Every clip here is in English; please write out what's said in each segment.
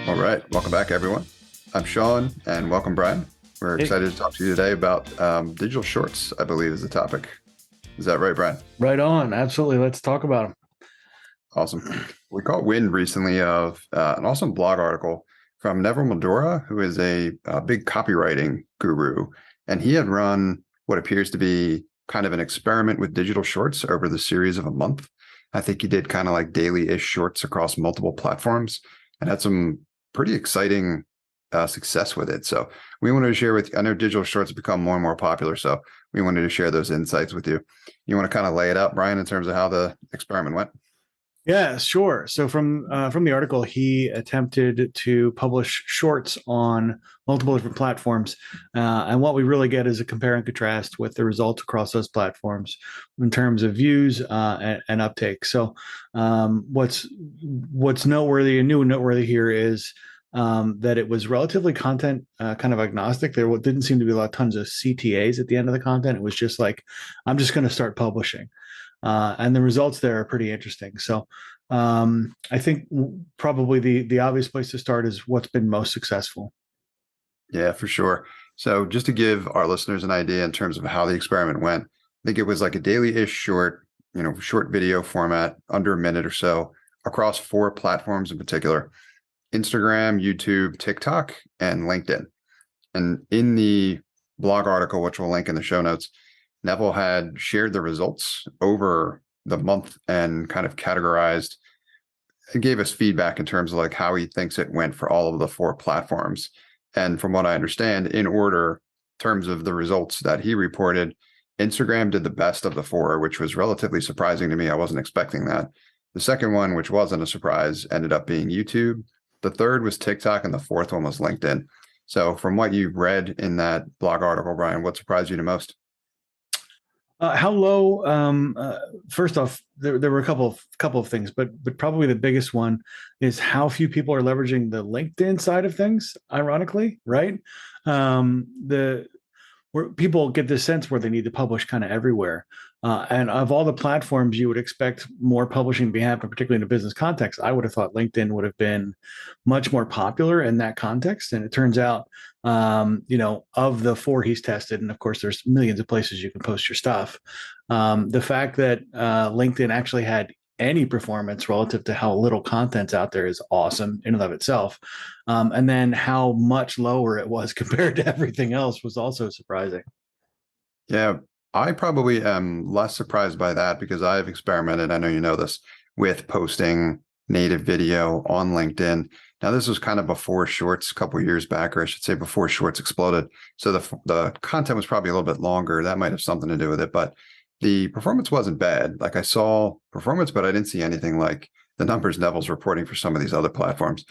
All right, welcome back, everyone. I'm Sean, and welcome, Brian. We're excited to talk to you today about digital shorts, I believe is the topic. Is that right, Brian? Right on. Absolutely. Let's talk about them. Awesome. We caught wind recently of an awesome blog article from Neville Medora, who is a big copywriting guru, and he had run what appears to be kind of an experiment with digital shorts over the series of a month. I think he did kind of like daily-ish shorts across multiple platforms and had some pretty exciting success with it. So we wanted to share with you. I know digital shorts have become more and more popular, so we wanted to share those insights with you. You want to kind of lay it out, Brian, in terms of how the experiment went? Yeah, sure. So from the article, he attempted to publish shorts on multiple different platforms, and what we really get is a compare and contrast with the results across those platforms in terms of views and uptake. So what's noteworthy and new and noteworthy here is that it was relatively content kind of agnostic. There didn't seem to be tons of CTAs at the end of the content. It was just like, I'm just going to start publishing. And the results there are pretty interesting. So I think probably the obvious place to start is what's been most successful. Yeah, for sure. So just to give our listeners an idea in terms of how the experiment went, I think it was like a daily-ish short video format, under a minute or so, across 4 platforms in particular: Instagram, YouTube, TikTok, and LinkedIn. And in the blog article, which we'll link in the show notes, Neville had shared the results over the month and kind of categorized and gave us feedback in terms of like how he thinks it went for all of the 4 platforms. And from what I understand, in order, in terms of the results that he reported, Instagram did the best of the 4, which was relatively surprising to me. I wasn't expecting that. The second one, which wasn't a surprise, ended up being YouTube. The third was TikTok, and the fourth one was LinkedIn. So from what you read in that blog article, Brian, what surprised you the most? How low? First off, there were a couple of things, but probably the biggest one is how few people are leveraging the LinkedIn side of things. Ironically, right? Where people get this sense where they need to publish kind of everywhere. And of all the platforms you would expect more publishing to be happening, particularly in a business context, I would have thought LinkedIn would have been much more popular in that context. And it turns out, of the 4 he's tested, and of course there's millions of places you can post your stuff. The fact that LinkedIn actually had any performance relative to how little content's out there is awesome in and of itself. And then how much lower it was compared to everything else was also surprising. Yeah, I probably am less surprised by that because I've experimented, I know you know this, with posting native video on LinkedIn. Now, this was kind of before Shorts, a couple of years back, or I should say before Shorts exploded. So the content was probably a little bit longer. That might have something to do with it, but the performance wasn't bad. Like, I saw performance, but I didn't see anything like the numbers Neville's reporting for some of these other platforms.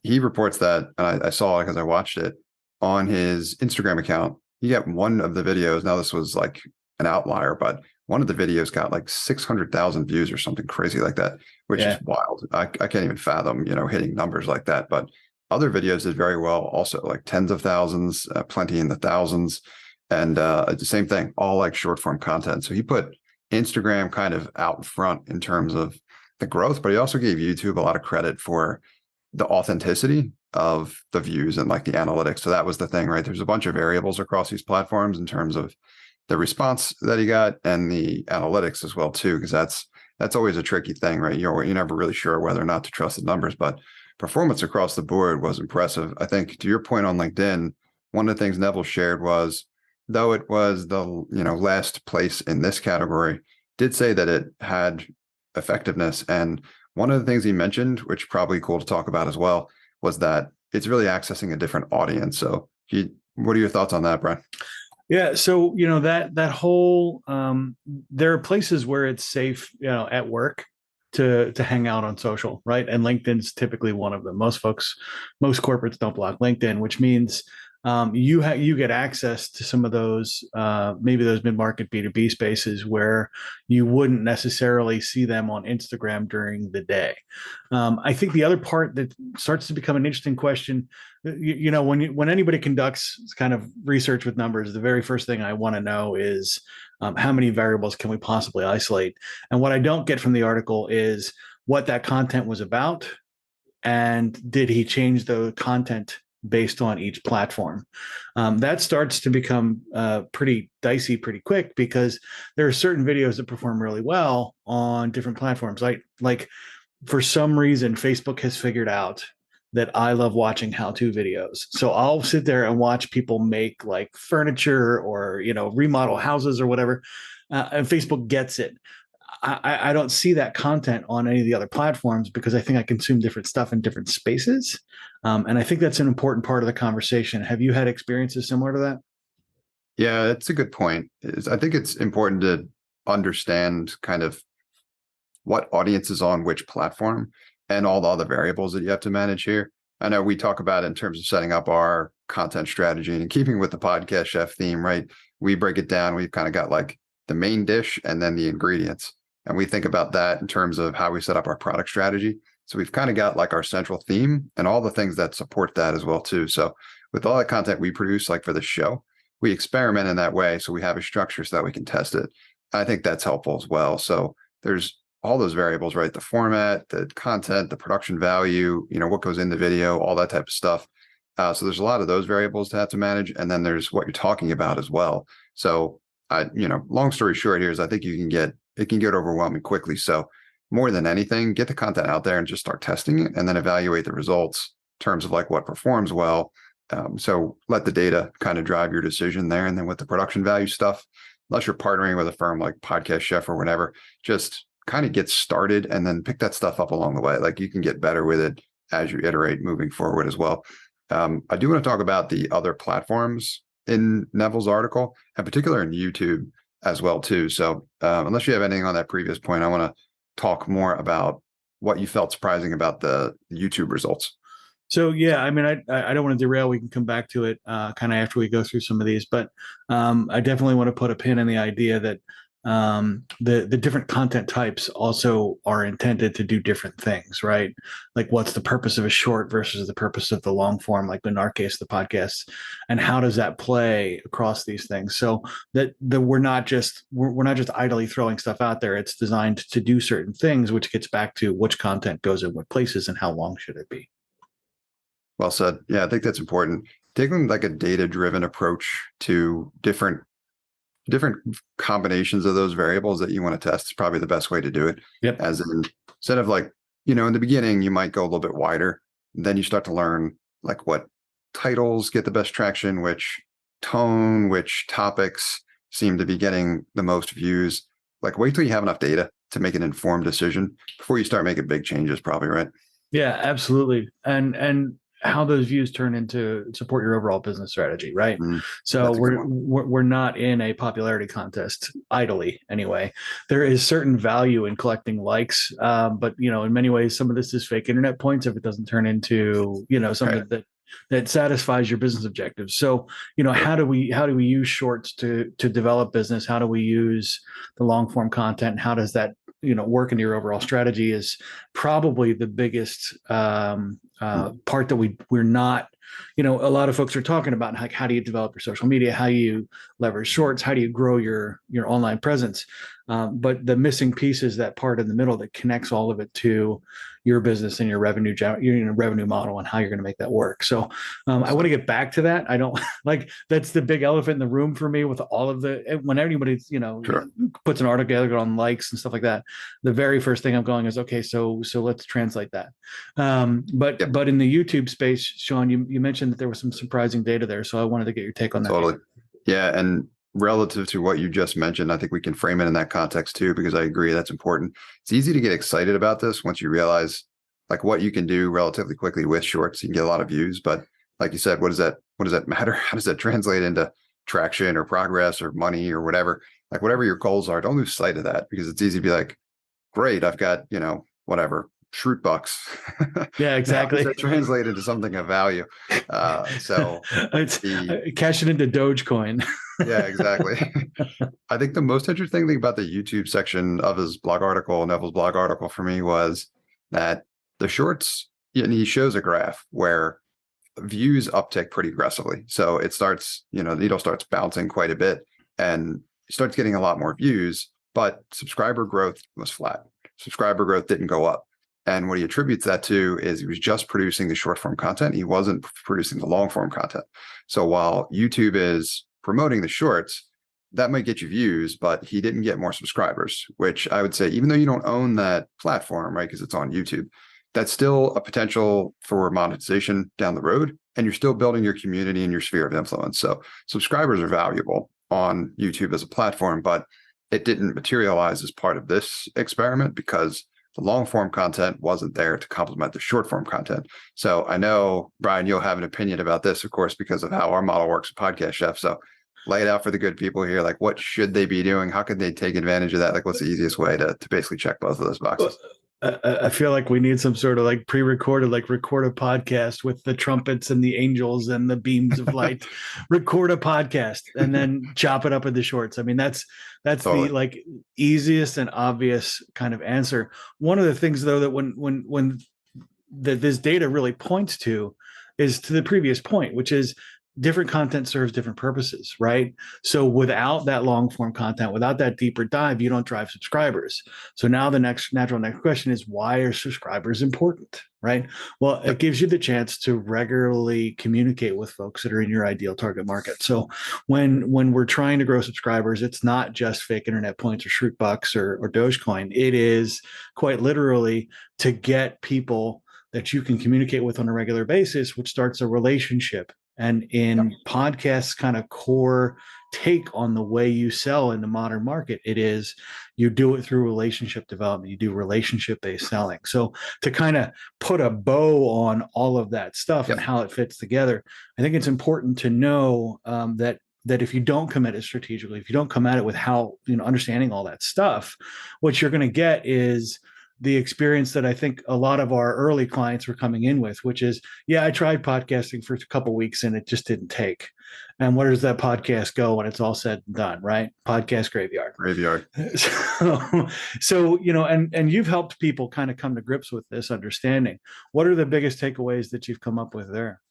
He reports that, and I saw it because I watched it on his Instagram account. You get one of the videos. Now, this was like an outlier, but one of the videos got like 600,000 views or something crazy like that, which is wild. I can't even fathom, hitting numbers like that. But other videos did very well also, like tens of thousands, plenty in the thousands. And the same thing, all like short form content. So he put Instagram kind of out front in terms of the growth, but he also gave YouTube a lot of credit for the authenticity of the views and like the analytics. So that was the thing, right? There's a bunch of variables across these platforms in terms of the response that he got and the analytics as well too, because that's always a tricky thing, right? You're never really sure whether or not to trust the numbers, but performance across the board was impressive. I think to your point on LinkedIn, one of the things Neville shared was, though it was the last place in this category, did say that it had effectiveness. And one of the things he mentioned, which probably cool to talk about as well, was that it's really accessing a different audience. So what are your thoughts on that, Brian? Yeah, so that whole there are places where it's safe, at work to hang out on social, right? And LinkedIn's typically one of them. Most corporates don't block LinkedIn, which means you get access to some of those maybe those mid-market B2B spaces where you wouldn't necessarily see them on Instagram during the day. I think the other part that starts to become an interesting question, when anybody conducts kind of research with numbers, the very first thing I want to know is how many variables can we possibly isolate? And what I don't get from the article is what that content was about and did he change the content based on each platform? That starts to become pretty dicey pretty quick, because there are certain videos that perform really well on different platforms. Like for some reason, Facebook has figured out that I love watching how-to videos. So I'll sit there and watch people make like furniture or, remodel houses or whatever. And Facebook gets it. I don't see that content on any of the other platforms, because I think I consume different stuff in different spaces. And I think that's an important part of the conversation. Have you had experiences similar to that? Yeah, it's a good point. I think it's important to understand kind of what audience is on which platform and all the other variables that you have to manage here. I know we talk about it in terms of setting up our content strategy, and keeping with the podcast chef theme, right? We break it down. We've kind of got like the main dish and then the ingredients. And we think about that in terms of how we set up our product strategy. So we've kind of got like our central theme and all the things that support that as well too. So with all the content we produce, like for the show, we experiment in that way. So we have a structure so that we can test it. I think that's helpful as well. So there's all those variables, right? The format, the content, the production value, what goes in the video, all that type of stuff. So there's a lot of those variables to have to manage. And then there's what you're talking about as well. So long story short here is I think it can get overwhelming quickly. So more than anything, get the content out there and just start testing it, and then evaluate the results in terms of like what performs well. So let the data kind of drive your decision there. And then with the production value stuff, unless you're partnering with a firm like Podcast Chef or whatever, just kind of get started and then pick that stuff up along the way. Like you can get better with it as you iterate moving forward as well. I do want to talk about the other platforms in Neville's article, in particular in YouTube as well too. So unless you have anything on that previous point, I want to talk more about what you felt surprising about the YouTube results. So yeah, I mean, I don't want to derail. We can come back to it kind of after we go through some of these, but I definitely want to put a pin in the idea that the different content types also are intended to do different things, right? Like what's the purpose of a short versus the purpose of the long form, like in our case, the podcast, and how does that play across these things? So that we're not just idly throwing stuff out there. It's designed to do certain things, which gets back to which content goes in what places and how long should it be. Well said. Yeah, I think that's important. Taking like a data-driven approach to different combinations of those variables that you want to test is probably the best way to do it. Yep. As in, instead of like, in the beginning, you might go a little bit wider. Then you start to learn like what titles get the best traction, which tone, which topics seem to be getting the most views. Like wait till you have enough data to make an informed decision before you start making big changes, probably, right? Yeah, absolutely. And how those views turn into support your overall business strategy, right? So we're not in a popularity contest idly anyway. There is certain value in collecting likes, but in many ways, some of this is fake internet points if it doesn't turn into something that satisfies your business objectives. So how do we use shorts to develop business? How do we use the long form content? How does that work into your overall strategy is probably the biggest part that we're not, a lot of folks are talking about like, how do you develop your social media? How do you leverage shorts? How do you grow your online presence? But the missing piece is that part in the middle that connects all of it to your business and your revenue model and how you're going to make that work. So I want to get back to that. I don't like that's the big elephant in the room for me with all of when anybody puts an article together on likes and stuff like that. The very first thing I'm going is okay. So let's translate that. But in the YouTube space, Sean, you mentioned that there was some surprising data there. So I wanted to get your take on that. Totally. Yeah. And relative to what you just mentioned, I think we can frame it in that context too, because I agree that's important. It's easy to get excited about this once you realize like what you can do relatively quickly with shorts. You can get a lot of views, but like you said, what does that matter? How does that translate into traction or progress or money or whatever? Like whatever your goals are, don't lose sight of that, because it's easy to be like, great, I've got, whatever, Shrute bucks. Yeah, exactly. That translate into something of value. So it's cash it into dogecoin. Yeah, exactly. I think the most interesting thing about the YouTube section of his blog article, Neville's blog article for me, was that the shorts, and he shows a graph where views uptick pretty aggressively. So it starts, the needle starts bouncing quite a bit and starts getting a lot more views, but subscriber growth was flat. Subscriber growth didn't go up. And what he attributes that to is he was just producing the short form content. He wasn't producing the long form content. So while YouTube is promoting the shorts, that might get you views, but he didn't get more subscribers, which I would say, even though you don't own that platform, right, because it's on YouTube, that's still a potential for monetization down the road. And you're still building your community and your sphere of influence. So subscribers are valuable on YouTube as a platform, but it didn't materialize as part of this experiment because the long form content wasn't there to complement the short form content. So I know, Brian, you'll have an opinion about this, of course, because of how our model works with Podcast Chef. So lay it out for the good people here. Like, what should they be doing? How could they take advantage of that? Like, what's the easiest way to basically check both of those boxes? I feel like we need some sort of like pre-recorded, like record a podcast with the trumpets and the angels and the beams of light. Record a podcast and then chop it up into shorts. I mean, that's totally the like easiest and obvious kind of answer. One of the things though that when this data really points to is to the previous point, which is different content serves different purposes, right? So without that long form content, without that deeper dive, you don't drive subscribers. So now the next question is, why are subscribers important, right? Well, it gives you the chance to regularly communicate with folks that are in your ideal target market. So when we're trying to grow subscribers, it's not just fake internet points or Shrute bucks or dogecoin. It is quite literally to get people that you can communicate with on a regular basis, which starts a relationship. And in podcasts kind of core take on the way you sell in the modern market, it is you do it through relationship development. You do relationship-based selling. So to kind of put a bow on all of that stuff and how it fits together, I think it's important to know that if you don't come at it strategically, if you don't come at it with how, understanding all that stuff, what you're going to get is the experience that I think a lot of our early clients were coming in with, which is, I tried podcasting for a couple of weeks and it just didn't take. And where does that podcast go when it's all said and done, right? Podcast graveyard. So and you've helped people kind of come to grips with this understanding. What are the biggest takeaways that you've come up with there?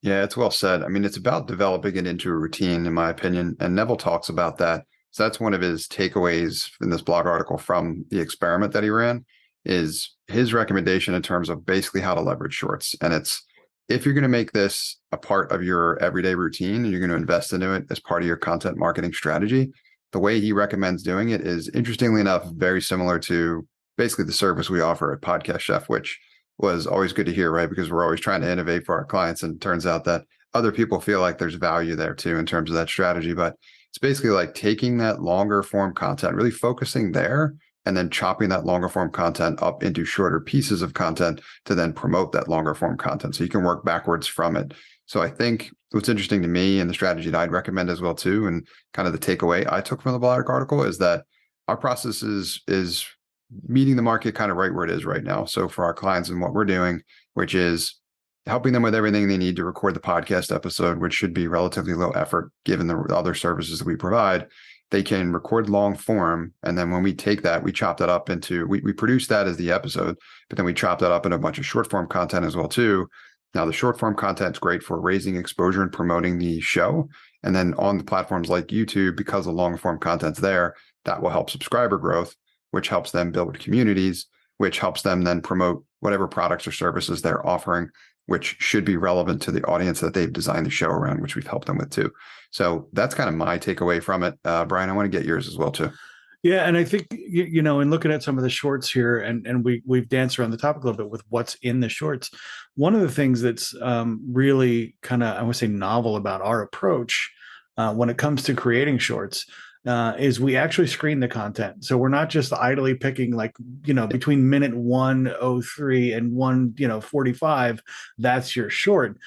Yeah, it's well said. I mean, it's about developing it into a routine, in my opinion. And Neville talks about that. So that's one of his takeaways in this blog article from the experiment that he ran, is his recommendation in terms of basically how to leverage shorts. And it's, if you're going to make this a part of your everyday routine and you're going to invest into it as part of your content marketing strategy, the way he recommends doing it is, interestingly enough, very similar to basically the service we offer at Podcast Chef, which was always good to hear, right? Because we're always trying to innovate for our clients. And it turns out that other people feel like there's value there too in terms of that strategy. But it's basically like taking that longer form content, really focusing there, and then chopping that longer form content up into shorter pieces of content to then promote that longer form content. So you can work backwards from it. So I think what's interesting to me, and the strategy that I'd recommend as well too, and kind of the takeaway I took from the blog article, is that our process is meeting the market kind of right where it is right now. So for our clients and what we're doing, which is helping them with everything they need to record the podcast episode, which should be relatively low effort given the other services that we provide. They can record long form. And then when we take that, we chop that up into, we produce that as the episode, but then we chop that up in a bunch of short form content as well too. Now the short form content is great for raising exposure and promoting the show. And then on the platforms like YouTube, because the long form content's there, that will help subscriber growth, which helps them build communities, which helps them then promote whatever products or services they're offering, which should be relevant to the audience that they've designed the show around, which we've helped them with too. So that's kind of my takeaway from it. Brian, I want to get yours as well too. Yeah, and I think, in looking at some of the shorts here, and we've danced around the topic a little bit with what's in the shorts. One of the things that's really kind of, I would say, novel about our approach when it comes to creating shorts is we actually screen the content. So we're not just idly picking between minute 1:03 and 1:45, that's your short.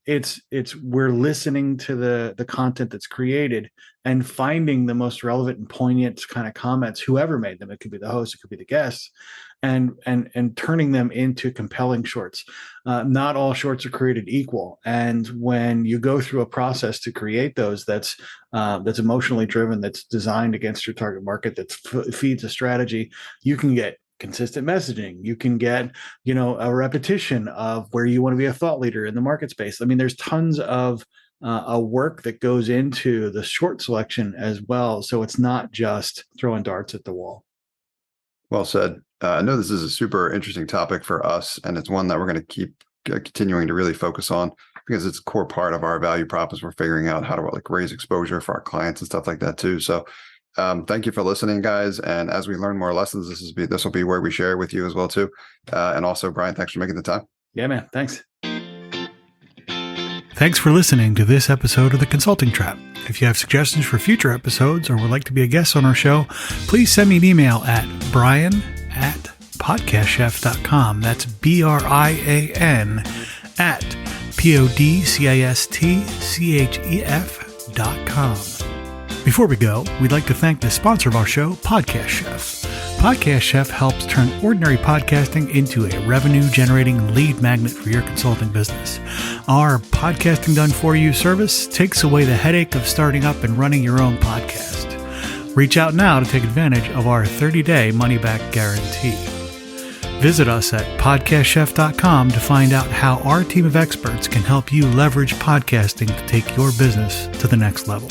It's we're listening to the content that's created and finding the most relevant and poignant kind of comments, whoever made them. It could be the host, it could be the guests, and turning them into compelling shorts. Not all shorts are created equal, and when you go through a process to create those, that's emotionally driven, that's designed against your target market, that feeds a strategy, you can get consistent messaging. You can get, a repetition of where you want to be a thought leader in the market space. I mean, there's tons of a work that goes into the short selection as well. So it's not just throwing darts at the wall. Well said. I know this is a super interesting topic for us, and it's one that we're going to keep continuing to really focus on because it's a core part of our value prop as we're figuring out how to like raise exposure for our clients and stuff like that too. So thank you for listening, guys. And as we learn more lessons, this will be where we share with you as well too. And also, Brian, thanks for making the time. Yeah, man. Thanks. Thanks for listening to this episode of The Consulting Trap. If you have suggestions for future episodes or would like to be a guest on our show, please send me an email at brian@podcastchef.com. That's BRIAN at podcastchef.com. Before we go, we'd like to thank the sponsor of our show, Podcast Chef. Podcast Chef helps turn ordinary podcasting into a revenue-generating lead magnet for your consulting business. Our Podcasting Done For You service takes away the headache of starting up and running your own podcast. Reach out now to take advantage of our 30-day money-back guarantee. Visit us at podcastchef.com to find out how our team of experts can help you leverage podcasting to take your business to the next level.